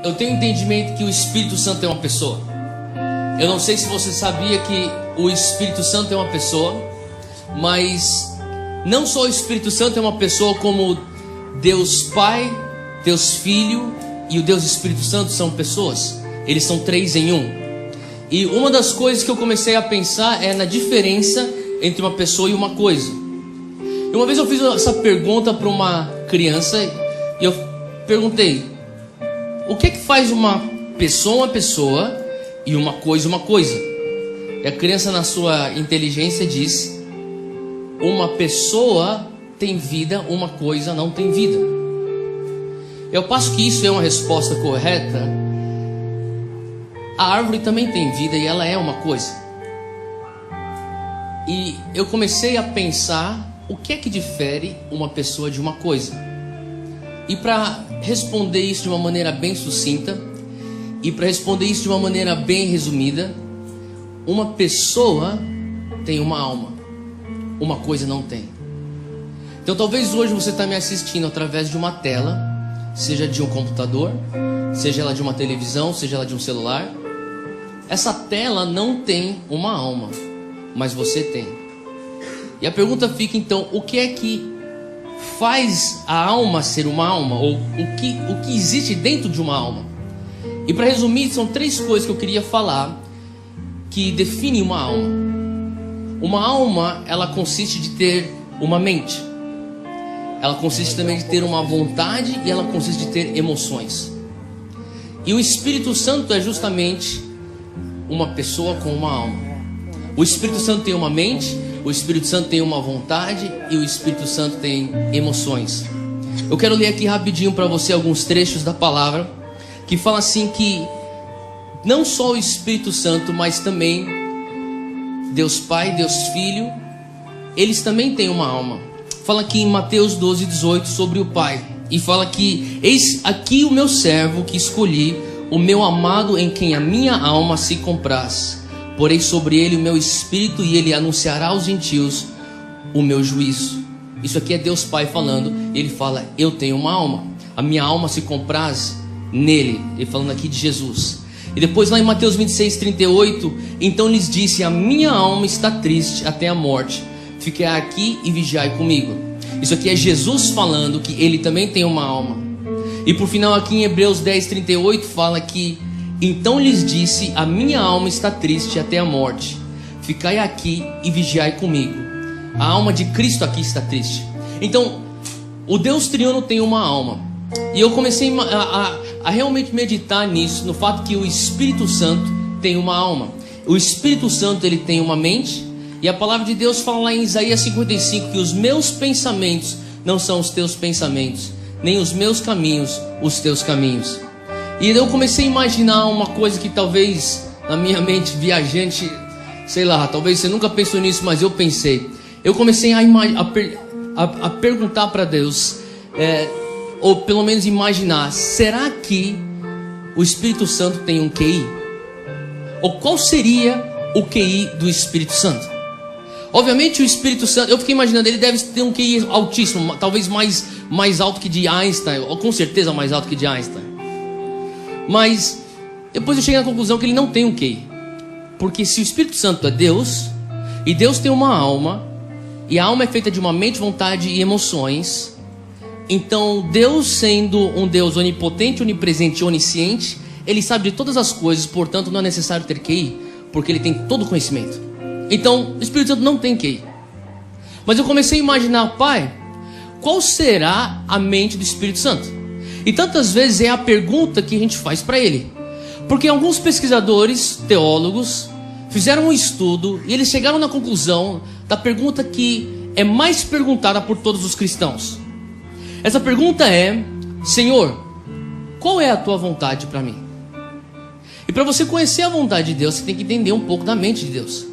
eu tenho entendimento que o Espírito Santo é uma pessoa. Eu não sei se você sabia que o Espírito Santo é uma pessoa, mas não só o Espírito Santo é uma pessoa, como Deus Pai, Deus Filho e o Deus Espírito Santo são pessoas. Eles são 3 em 1. E uma das coisas que eu comecei a pensar é na diferença entre uma pessoa e uma coisa. E uma vez eu fiz essa pergunta para uma criança e eu perguntei: o que é que faz uma pessoa e uma coisa? E a criança, na sua inteligência, disse: uma pessoa tem vida, uma coisa não tem vida. Eu passo que isso é uma resposta correta. A árvore também tem vida e ela é uma coisa. E eu comecei a pensar o que é que difere uma pessoa de uma coisa. E para responder isso de uma maneira bem sucinta, e para responder isso de uma maneira bem resumida, uma pessoa tem uma alma, uma coisa não tem. Então talvez hoje você está me assistindo através de uma tela, seja de um computador, seja ela de uma televisão, seja ela de um celular. Essa tela não tem uma alma, mas você tem. E a pergunta fica então: o que é que faz a alma ser uma alma? Ou o que existe dentro de uma alma? E para resumir, são 3 coisas que eu queria falar que definem uma alma. Uma alma, ela consiste de ter uma mente. Ela consiste também de ter uma vontade e ela consiste de ter emoções. E o Espírito Santo é justamente uma pessoa com uma alma. O Espírito Santo tem uma mente, o Espírito Santo tem uma vontade e o Espírito Santo tem emoções. Eu quero ler aqui rapidinho para você alguns trechos da palavra que fala assim que não só o Espírito Santo, mas também Deus Pai, Deus Filho, eles também têm uma alma. Fala aqui em Mateus 12:18 sobre o Pai, e fala que: eis aqui o meu servo que escolhi, o meu amado, em quem a minha alma se compraz. Porei sobre ele o meu espírito e ele anunciará aos gentios o meu juízo. Isso aqui é Deus Pai falando. Ele fala: eu tenho uma alma, a minha alma se compraz nele. Ele falando aqui de Jesus. E depois lá em Mateus 26:38, então lhes disse: a minha alma está triste até a morte, fiquei aqui e vigiai comigo. Isso aqui é Jesus falando que ele também tem uma alma. E por final aqui em Hebreus 10:38 fala que então lhes disse: a minha alma está triste até a morte, ficai aqui e vigiai comigo. A alma de Cristo aqui está triste. Então o Deus triuno tem uma alma. E eu comecei a realmente meditar nisso, no fato que o Espírito Santo tem uma alma. O Espírito Santo, ele tem uma mente. E a palavra de Deus fala lá em Isaías 55 que os meus pensamentos não são os teus pensamentos, nem os meus caminhos os teus caminhos. E eu comecei a imaginar uma coisa que talvez na minha mente viajante, sei lá, talvez você nunca pensou nisso, mas eu pensei. Eu comecei a perguntar para Deus, ou pelo menos imaginar: será que o Espírito Santo tem um QI? Ou qual seria o QI do Espírito Santo? Obviamente o Espírito Santo, eu fiquei imaginando, ele deve ter um QI altíssimo, talvez mais alto que de Einstein, ou com certeza mais alto que de Einstein. Mas depois eu cheguei na conclusão que ele não tem um QI. Porque se o Espírito Santo é Deus, e Deus tem uma alma, e a alma é feita de uma mente, vontade e emoções, então Deus, sendo um Deus onipotente, onipresente e onisciente, ele sabe de todas as coisas, portanto não é necessário ter QI, porque ele tem todo o conhecimento. Então o Espírito Santo não tem QI. Mas eu comecei a imaginar: Pai, qual será a mente do Espírito Santo? E tantas vezes é a pergunta que a gente faz para ele. Porque alguns pesquisadores, teólogos, fizeram um estudo e eles chegaram na conclusão da pergunta que é mais perguntada por todos os cristãos. Essa pergunta é: Senhor, qual é a tua vontade para mim? E para você conhecer a vontade de Deus, você tem que entender um pouco da mente de Deus.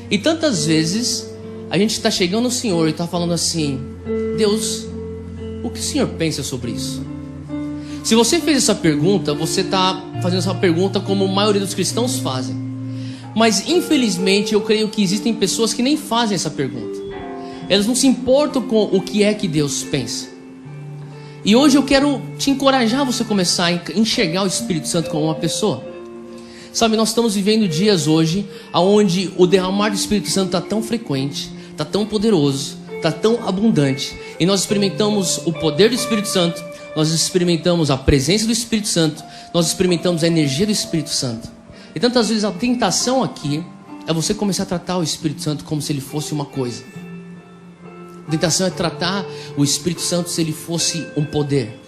E tantas vezes a gente está chegando no Senhor e está falando assim: Deus, o que o Senhor pensa sobre isso? Se você fez essa pergunta, você está fazendo essa pergunta como a maioria dos cristãos fazem. Mas infelizmente eu creio que existem pessoas que nem fazem essa pergunta. Elas não se importam com o que é que Deus pensa. E hoje eu quero te encorajar a você começar a enxergar o Espírito Santo como uma pessoa. Sabe, nós estamos vivendo dias hoje onde o derramar do Espírito Santo está tão frequente, está tão poderoso, está tão abundante. E nós experimentamos o poder do Espírito Santo, nós experimentamos a presença do Espírito Santo, nós experimentamos a energia do Espírito Santo. E tantas vezes a tentação aqui é você começar a tratar o Espírito Santo como se ele fosse uma coisa. A tentação é tratar o Espírito Santo se ele fosse um poder,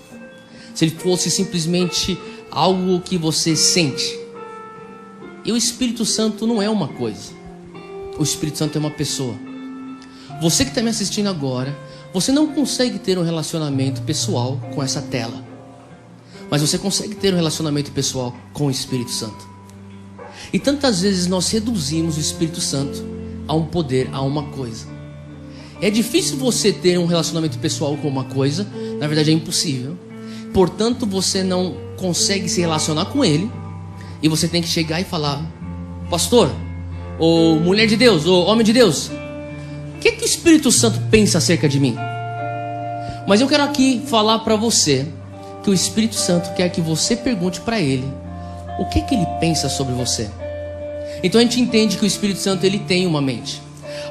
se ele fosse simplesmente algo que você sente. E o Espírito Santo não é uma coisa. O Espírito Santo é uma pessoa. Você que está me assistindo agora, você não consegue ter um relacionamento pessoal com essa tela, mas você consegue ter um relacionamento pessoal com o Espírito Santo. E tantas vezes nós reduzimos o Espírito Santo a um poder, a uma coisa. É difícil você ter um relacionamento pessoal com uma coisa, na verdade é impossível. Portanto, você não consegue se relacionar com ele. E você tem que chegar e falar: pastor, ou mulher de Deus, ou homem de Deus, o que o Espírito Santo pensa acerca de mim? Mas eu quero aqui falar para você que o Espírito Santo quer que você pergunte para ele o que ele pensa sobre você. Então a gente entende que o Espírito Santo ele tem uma mente.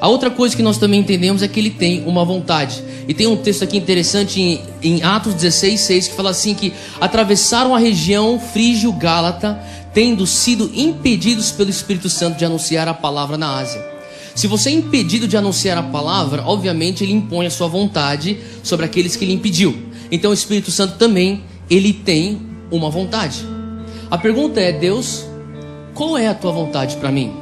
A outra coisa que nós também entendemos é que ele tem uma vontade. E tem um texto aqui interessante em Atos 16:6 que fala assim que atravessaram a região frígio-gálata, tendo sido impedidos pelo Espírito Santo de anunciar a palavra na Ásia. Se você é impedido de anunciar a palavra, obviamente ele impõe a sua vontade sobre aqueles que ele impediu. Então o Espírito Santo também, ele tem uma vontade. A pergunta é: Deus, qual é a tua vontade para mim?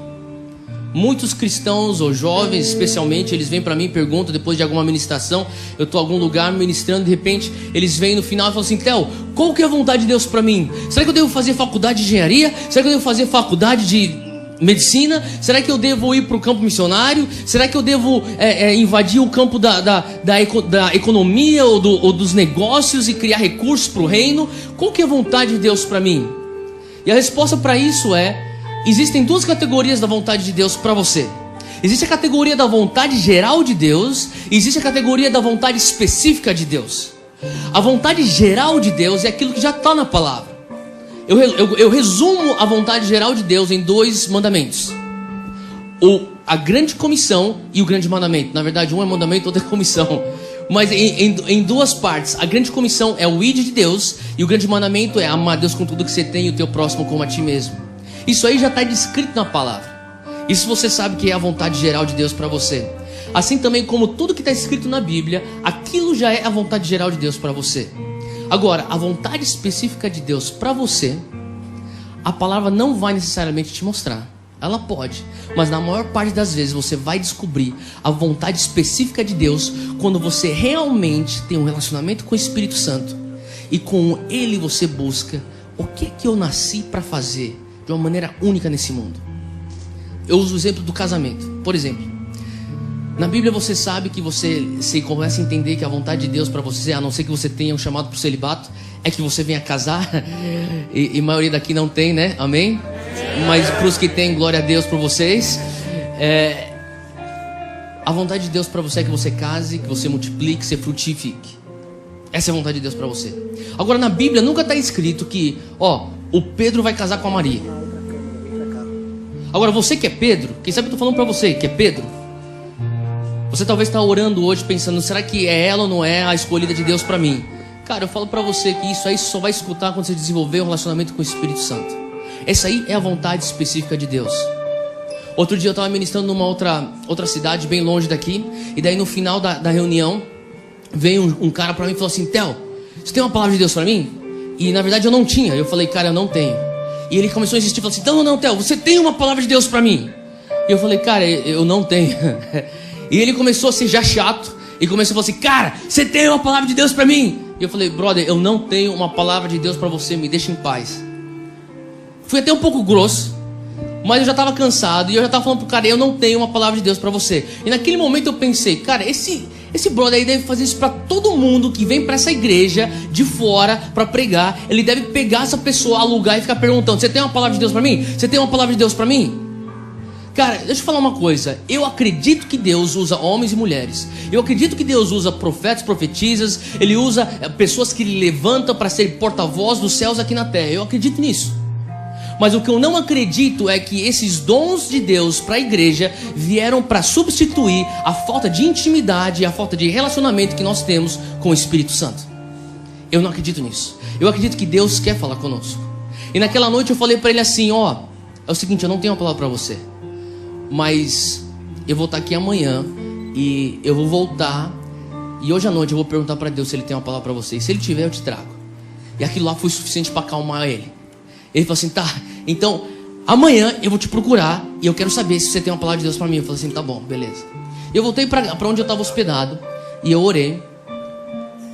Muitos cristãos ou jovens, especialmente, eles vêm para mim e perguntam depois de alguma ministração. Eu estou em algum lugar ministrando, de repente eles vêm no final e falam assim: Theo, qual que é a vontade de Deus para mim? Será que eu devo fazer faculdade de engenharia? Será que eu devo fazer faculdade de medicina? Será que eu devo ir para o campo missionário? Será que eu devo invadir o campo da economia ou dos negócios e criar recursos para o reino? Qual que é a vontade de Deus para mim? E a resposta para isso é: existem duas categorias da vontade de Deus para você. Existe a categoria da vontade geral de Deus e existe a categoria da vontade específica de Deus. A vontade geral de Deus é aquilo que já está na palavra. Eu resumo a vontade geral de Deus em 2 mandamentos: a grande comissão e o grande mandamento. Na verdade, um é mandamento, outro é comissão, mas em 2 partes. A grande comissão é o ide de Deus e o grande mandamento é amar Deus com tudo que você tem e o teu próximo como a ti mesmo. Isso aí já está descrito na palavra. Isso você sabe que é a vontade geral de Deus para você. Assim também como tudo que está escrito na Bíblia, aquilo já é a vontade geral de Deus para você. Agora, a vontade específica de Deus para você, a palavra não vai necessariamente te mostrar. Ela pode, mas na maior parte das vezes você vai descobrir a vontade específica de Deus quando você realmente tem um relacionamento com o Espírito Santo e com Ele você busca o que eu nasci para fazer de uma maneira única nesse mundo. Eu uso o exemplo do casamento. Por exemplo, na Bíblia você sabe que você começa a entender que a vontade de Deus para você, a não ser que você tenha um chamado para o celibato, é que você venha casar. E a maioria daqui não tem, né? Amém? Mas para os que têm, glória a Deus por vocês. A vontade de Deus para você é que você case, que você multiplique, que você frutifique. Essa é a vontade de Deus para você. Agora, na Bíblia nunca está escrito que o Pedro vai casar com a Maria. Agora, você que é Pedro, quem sabe eu estou falando para você que é Pedro. Você talvez está orando hoje pensando: será que é ela ou não é a escolhida de Deus para mim? Cara, eu falo para você que isso aí só vai escutar quando você desenvolver um relacionamento com o Espírito Santo. Essa aí é a vontade específica de Deus. Outro dia eu estava ministrando numa outra cidade bem longe daqui. E daí no final da reunião veio um cara para mim e falou assim: Theo, você tem uma palavra de Deus para mim? E na verdade eu não tinha. Eu falei: cara, eu não tenho. E ele começou a insistir, falou assim: não, Theo, você tem uma palavra de Deus para mim? E eu falei: cara, eu não tenho. E ele começou a ser já chato e começou a falar assim: cara, você tem uma palavra de Deus para mim? E eu falei: brother, eu não tenho uma palavra de Deus para você, me deixa em paz. Fui até um pouco grosso, mas eu já estava cansado e eu já estava falando pro cara: eu não tenho uma palavra de Deus para você. E naquele momento eu pensei: cara, esse brother aí deve fazer isso para todo mundo que vem para essa igreja de fora para pregar. Ele deve pegar essa pessoa, alugar e ficar perguntando: você tem uma palavra de Deus para mim? Você tem uma palavra de Deus para mim? Cara, deixa eu falar uma coisa. Eu acredito que Deus usa homens e mulheres. Eu acredito que Deus usa profetas, profetisas. Ele usa pessoas que Ele levanta para ser porta-voz dos céus aqui na terra. Eu acredito nisso. Mas o que eu não acredito é que esses dons de Deus para a igreja vieram para substituir a falta de intimidade e a falta de relacionamento que nós temos com o Espírito Santo. Eu não acredito nisso. Eu acredito que Deus quer falar conosco. E naquela noite eu falei para ele assim, ó, é o seguinte, eu não tenho uma palavra para você, mas eu vou estar aqui amanhã e eu vou voltar e hoje à noite eu vou perguntar para Deus se Ele tem uma palavra para você. E se Ele tiver, eu te trago. E aquilo lá foi suficiente para acalmar ele. Ele falou assim, tá, então amanhã eu vou te procurar e eu quero saber se você tem uma palavra de Deus para mim. Eu falei assim, tá bom, beleza. Eu voltei para onde eu estava hospedado e eu orei.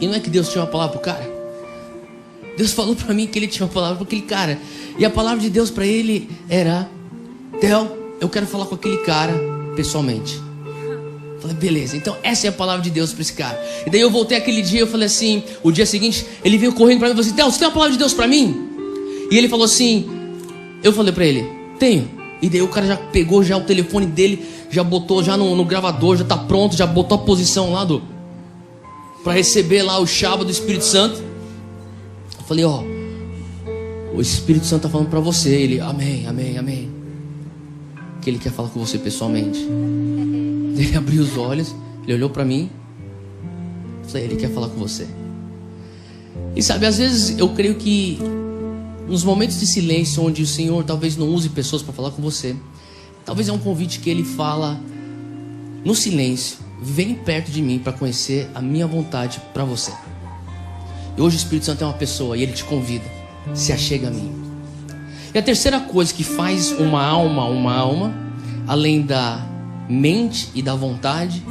E não é que Deus tinha uma palavra pro cara? Deus falou para mim que Ele tinha uma palavra para aquele cara. E a palavra de Deus para ele era, Theo, eu quero falar com aquele cara pessoalmente. Eu falei, beleza, então essa é a palavra de Deus para esse cara. E daí eu voltei aquele dia, eu falei assim, o dia seguinte, ele veio correndo para mim e falou assim, Theo, você tem uma palavra de Deus para mim? E ele falou assim, eu falei para ele, tenho. E daí o cara já pegou já o telefone dele, já botou já no gravador, já tá pronto, já botou a posição lá para receber lá o chaba do Espírito Santo. Eu falei, ó, o Espírito Santo tá falando para você. Ele, amém, amém, amém. Que Ele quer falar com você pessoalmente. Ele abriu os olhos, ele olhou para mim. Eu falei, Ele quer falar com você. E sabe, às vezes eu creio que nos momentos de silêncio, onde o Senhor talvez não use pessoas para falar com você, talvez é um convite que Ele fala no silêncio, vem perto de mim para conhecer a minha vontade para você. E hoje o Espírito Santo é uma pessoa e Ele te convida, se achega a mim. E a terceira coisa que faz uma alma, além da mente e da vontade,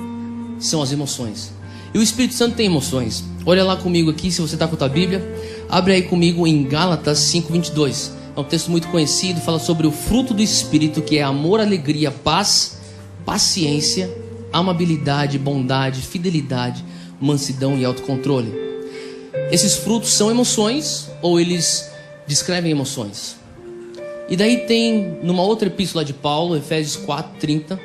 são as emoções. E o Espírito Santo tem emoções. Olha lá comigo aqui, se você está com a tua Bíblia, abre aí comigo em Gálatas 5:22. É um texto muito conhecido, fala sobre o fruto do Espírito, que é amor, alegria, paz, paciência, amabilidade, bondade, fidelidade, mansidão e autocontrole. Esses frutos são emoções ou eles descrevem emoções? E daí tem, numa outra epístola de Paulo, Efésios 4:30,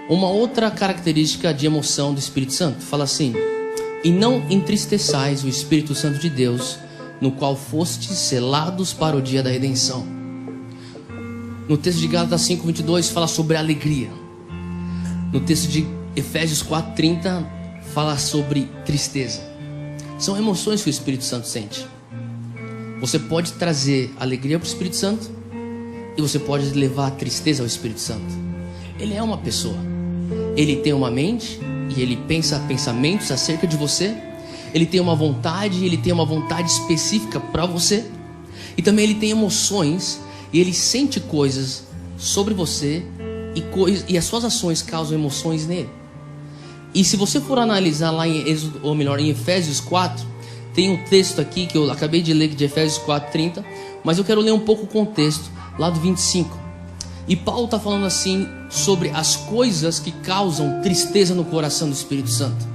uma outra característica de emoção do Espírito Santo. Fala assim, e não entristeçais o Espírito Santo de Deus, no qual fostes selados para o dia da redenção. No texto de Gálatas 5:22 fala sobre alegria. No texto de Efésios 4:30 fala sobre tristeza. São emoções que o Espírito Santo sente. Você pode trazer alegria para o Espírito Santo e você pode levar a tristeza ao Espírito Santo. Ele é uma pessoa. Ele tem uma mente e ele pensa pensamentos acerca de você. Ele tem uma vontade e ele tem uma vontade específica para você. E também ele tem emoções e ele sente coisas sobre você e as suas ações causam emoções nele. E se você for analisar lá em Êxodo, ou melhor, em Efésios 4, tem um texto aqui que eu acabei de ler de Efésios 4:30, mas eu quero ler um pouco o contexto lá do 25. E Paulo está falando assim sobre as coisas que causam tristeza no coração do Espírito Santo.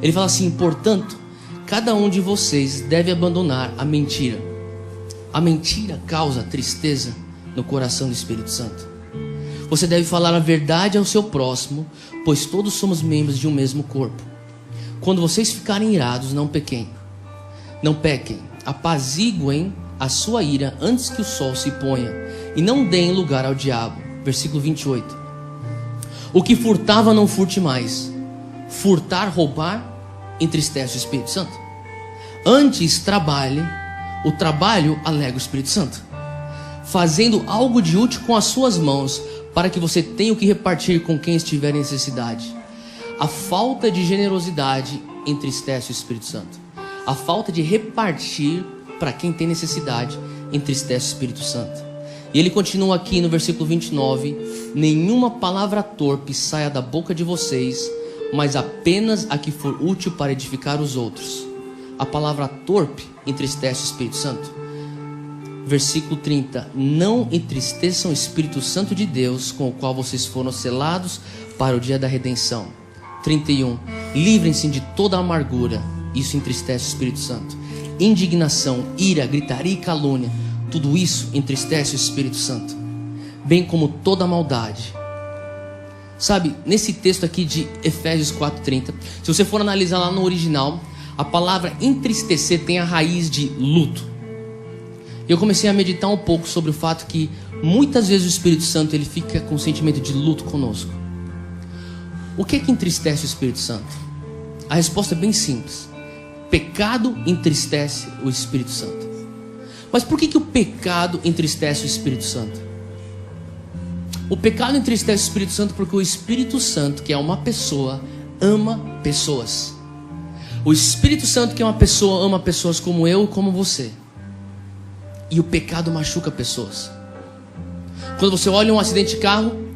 Ele fala assim, portanto, cada um de vocês deve abandonar a mentira. A mentira causa tristeza no coração do Espírito Santo. Você deve falar a verdade ao seu próximo, pois todos somos membros de um mesmo corpo. Quando vocês ficarem irados, não pequem. Não pequem, apaziguem a sua ira antes que o sol se ponha, e não deem lugar ao diabo. Versículo 28. O que furtava não furte mais. Furtar, roubar, entristece o Espírito Santo. Antes trabalhe, o trabalho alega o Espírito Santo, fazendo algo de útil com as suas mãos, para que você tenha o que repartir com quem estiver em necessidade. A falta de generosidade entristece o Espírito Santo. A falta de repartir para quem tem necessidade entristece o Espírito Santo. E ele continua aqui no versículo 29. Nenhuma palavra torpe saia da boca de vocês, mas apenas a que for útil para edificar os outros. A palavra torpe entristece o Espírito Santo. Versículo 30. Não entristeçam o Espírito Santo de Deus, com o qual vocês foram selados para o dia da redenção. 31. Livrem-se de toda amargura. Isso entristece o Espírito Santo. Indignação, ira, gritaria e calúnia. Tudo isso entristece o Espírito Santo. bem como toda maldade. Sabe, nesse texto aqui de Efésios 4:30, se você for analisar lá no original, a palavra entristecer tem a raiz de luto. Eu comecei a meditar um pouco sobre o fato que muitas vezes o Espírito Santo ele fica com um sentimento de luto conosco. O que é que entristece o Espírito Santo? A resposta é bem simples. Pecado entristece o Espírito Santo. Mas por que o pecado entristece o Espírito Santo? O pecado entristece o Espírito Santo porque o Espírito Santo, que é uma pessoa, ama pessoas. O Espírito Santo, que é uma pessoa, ama pessoas como eu e como você. E o pecado machuca pessoas. Quando você olha um acidente de carro,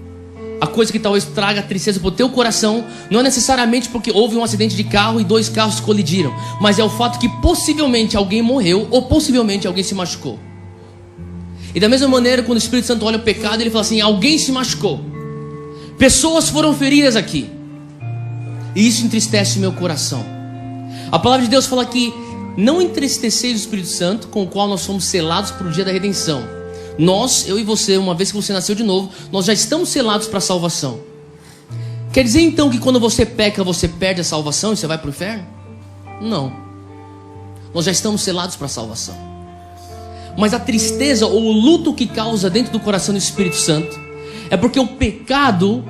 a coisa que talvez traga tristeza para o teu coração não é necessariamente porque houve um acidente de carro e 2 carros colidiram, mas é o fato que possivelmente alguém morreu ou possivelmente alguém se machucou. E da mesma maneira, quando o Espírito Santo olha o pecado, ele fala assim: alguém se machucou, pessoas foram feridas aqui, e isso entristece meu coração. A palavra de Deus fala que não entristeceis o Espírito Santo, com o qual nós somos selados para o dia da redenção. Nós, eu e você, uma vez que você nasceu de novo, nós já estamos selados para a salvação. Quer dizer então que quando você peca, você perde a salvação e você vai para o inferno? Não. Nós já estamos selados para a salvação. Mas a tristeza ou o luto que causa dentro do coração do Espírito Santo é porque o pecado,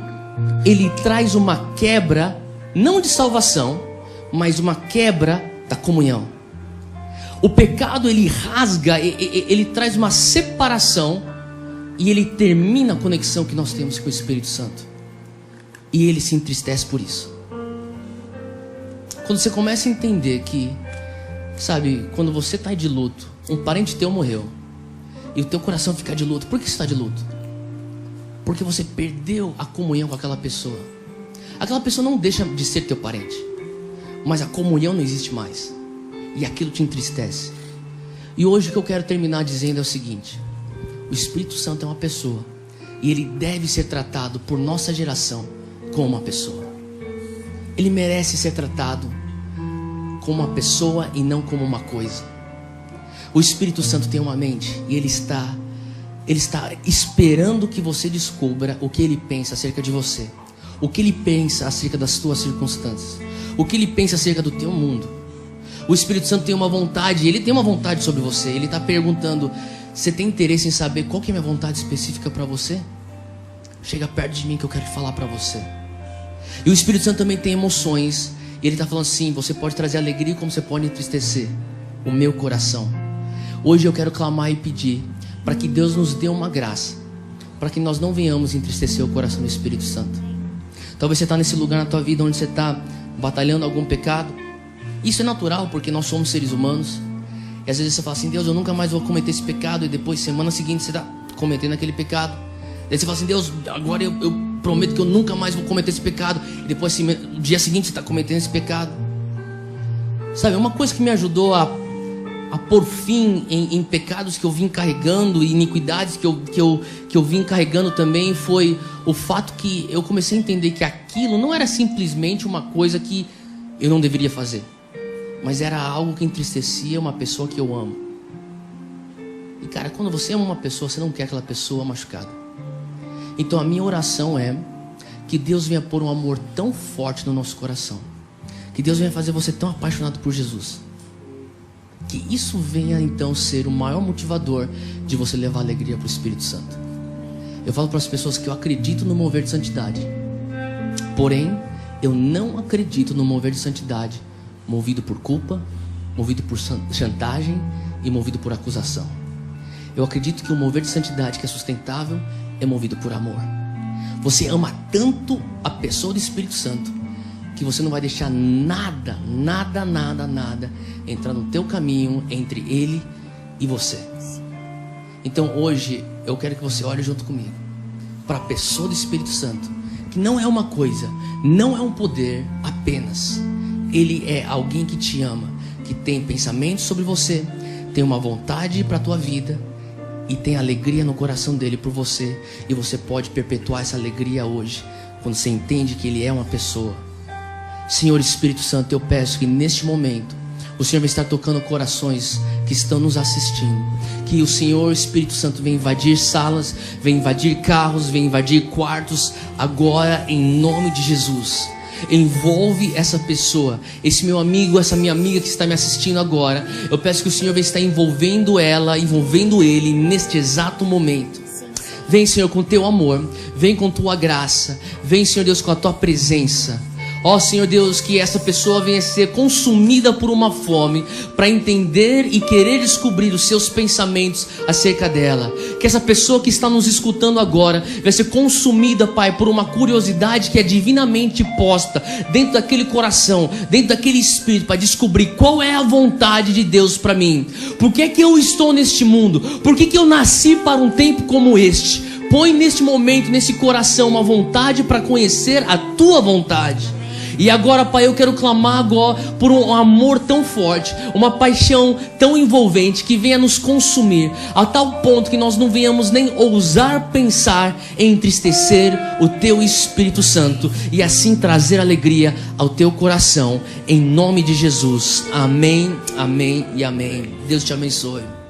ele traz uma quebra, não de salvação, mas uma quebra da comunhão. O pecado, ele rasga, ele traz uma separação e ele termina a conexão que nós temos com o Espírito Santo. E ele se entristece por isso. Quando você começa a entender que, sabe, quando você está de luto, um parente teu morreu, e o teu coração fica de luto. Por que você está de luto? Porque você perdeu a comunhão com aquela pessoa. Aquela pessoa não deixa de ser teu parente, mas a comunhão não existe mais. E aquilo te entristece. E hoje o que eu quero terminar dizendo é o seguinte: o Espírito Santo é uma pessoa, e ele deve ser tratado por nossa geração como uma pessoa. Ele merece ser tratado como uma pessoa e não como uma coisa. O Espírito Santo tem uma mente, e ele está esperando que você descubra o que ele pensa acerca de você, o que ele pensa acerca das tuas circunstâncias, o que ele pensa acerca do teu mundo. O Espírito Santo tem uma vontade, ele tem uma vontade sobre você. Ele está perguntando: você tem interesse em saber qual que é a minha vontade específica para você? Chega perto de mim que eu quero falar para você. E o Espírito Santo também tem emoções, e ele está falando assim: você pode trazer alegria como você pode entristecer o meu coração. Hoje eu quero clamar e pedir para que Deus nos dê uma graça, para que nós não venhamos entristecer o coração do Espírito Santo. Talvez você está nesse lugar na tua vida onde você está batalhando algum pecado. Isso é natural, porque nós somos seres humanos. E às vezes você fala assim: Deus, eu nunca mais vou cometer esse pecado. E depois, semana seguinte, você está cometendo aquele pecado. Aí você fala assim: Deus, agora eu prometo que eu nunca mais vou cometer esse pecado. E depois, assim, no dia seguinte, você está cometendo esse pecado. Sabe, uma coisa que me ajudou a pôr fim em pecados que eu vim carregando, e iniquidades que eu vim carregando também, foi o fato que eu comecei a entender que aquilo não era simplesmente uma coisa que eu não deveria fazer, mas era algo que entristecia uma pessoa que eu amo. E cara, quando você ama uma pessoa, você não quer aquela pessoa machucada. Então a minha oração é que Deus venha pôr um amor tão forte no nosso coração, que Deus venha fazer você tão apaixonado por Jesus, que isso venha então ser o maior motivador de você levar alegria para o Espírito Santo. Eu falo para as pessoas que eu acredito no mover de santidade, porém eu não acredito no mover de santidade movido por culpa, movido por chantagem e movido por acusação. Eu acredito que o mover de santidade que é sustentável é movido por amor. Você ama tanto a pessoa do Espírito Santo que você não vai deixar nada entrar no teu caminho entre ele e você. Então hoje eu quero que você olhe junto comigo para a pessoa do Espírito Santo, que não é uma coisa, não é um poder apenas. Ele é alguém que te ama, que tem pensamentos sobre você, tem uma vontade para a tua vida e tem alegria no coração dele por você. E você pode perpetuar essa alegria hoje, quando você entende que ele é uma pessoa. Senhor Espírito Santo, eu peço que neste momento o Senhor vai estar tocando corações que estão nos assistindo. Que o Senhor, Espírito Santo, venha invadir salas, venha invadir carros, venha invadir quartos, agora em nome de Jesus. Envolve essa pessoa, esse meu amigo, essa minha amiga que está me assistindo agora. Eu peço que o Senhor venha estar envolvendo ela, envolvendo ele neste exato momento. Vem, Senhor, com teu amor, vem com tua graça, vem, Senhor Deus, com a tua presença. Ó Senhor Deus, que essa pessoa venha ser consumida por uma fome para entender e querer descobrir os seus pensamentos acerca dela. Que essa pessoa que está nos escutando agora venha ser consumida, Pai, por uma curiosidade que é divinamente posta dentro daquele coração, dentro daquele espírito, para descobrir qual é a vontade de Deus para mim. Por que é que eu estou neste mundo? Por que eu nasci para um tempo como este? Põe neste momento, nesse coração, uma vontade para conhecer a tua vontade. E agora, Pai, eu quero clamar agora por um amor tão forte, uma paixão tão envolvente que venha nos consumir, a tal ponto que nós não venhamos nem ousar pensar em entristecer o Teu Espírito Santo e assim trazer alegria ao Teu coração, em nome de Jesus. Amém, amém e amém. Deus te abençoe.